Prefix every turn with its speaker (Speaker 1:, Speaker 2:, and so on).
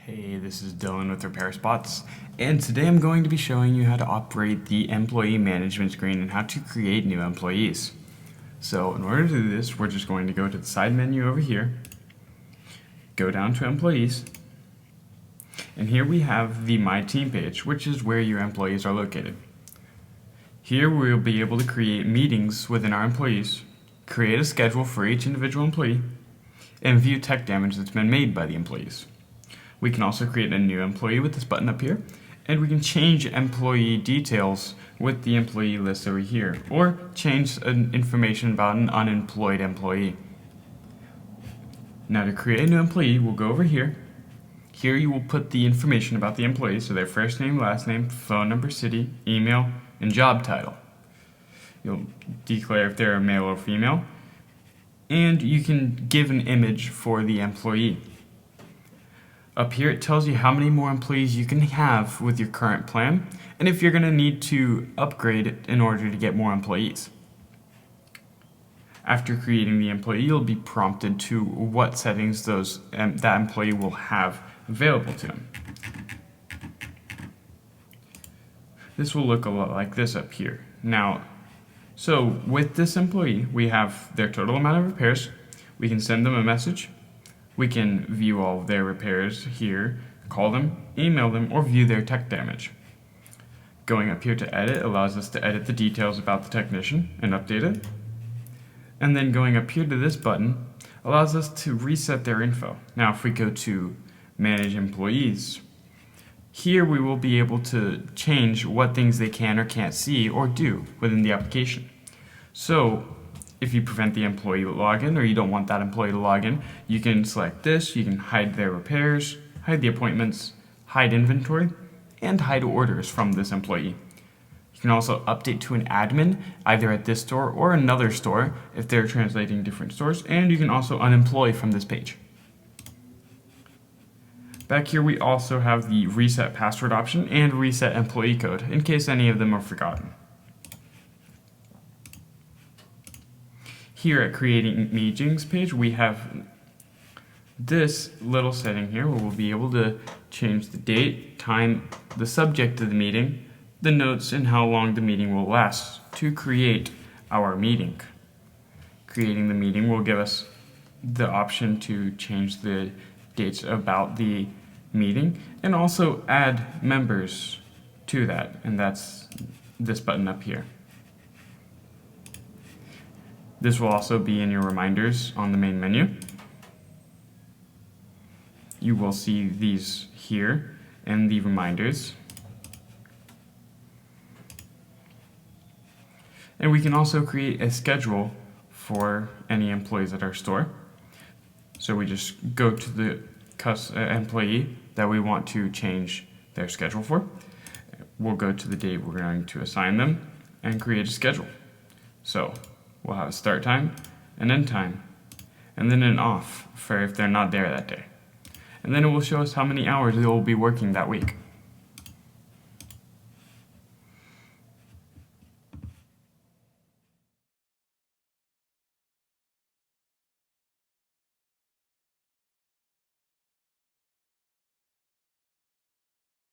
Speaker 1: Hey, this is Dylan with RepairSpots, and today I'm going to be showing you how to operate the employee management screen and how to create new employees. So in order to do this, we're just going to go to the side menu over here, go down to employees, and here we have the My Team page, which is where your employees are located. Here we'll be able to create meetings within our employees, create a schedule for each individual employee, and view tech damage that's been made by the employees. We can also create a new employee with this button up here, and we can change employee details with the employee list over here, or change information about an unemployed employee. Now to create a new employee, we'll go over here. Here you will put the information about the employee, so their first name, last name, phone number, city, email, and job title. You'll declare if they're a male or female, and you can give an image for the employee. Up here it tells you how many more employees you can have with your current plan, and if you're going to need to upgrade it in order to get more employees. After creating the employee, you'll be prompted to what settings that employee will have available to them. This will look a lot like this up here. Now, so with this employee, we have their total amount of repairs. We can send them a message. We can view all of their repairs here, call them, email them, or view their tech damage. Going up here to edit allows us to edit the details about the technician and update it. And then going up here to this button allows us to reset their info. Now if we go to manage employees, here we will be able to change what things they can or can't see or do within the application. So if you prevent the employee login or you don't want that employee to log in, you can select this, you can hide their repairs, hide the appointments, hide inventory, and hide orders from this employee. You can also update to an admin, either at this store or another store if they're translating different stores, and you can also unemploy from this page. Back here we also have the reset password option and reset employee code in case any of them are forgotten. Here at Creating Meetings page, we have this little setting here where we'll be able to change the date, time, the subject of the meeting, the notes, and how long the meeting will last to create our meeting. Creating the meeting will give us the option to change the dates about the meeting and also add members to that, and that's this button up here. This will also be in your reminders on the main menu. You will see these here in the reminders. And we can also create a schedule for any employees at our store. So we just go to the employee that we want to change their schedule for. We'll go to the date we're going to assign them and create a schedule. So we'll have a start time, an end time, and then an off for if they're not there that day. And then it will show us how many hours they will be working that week.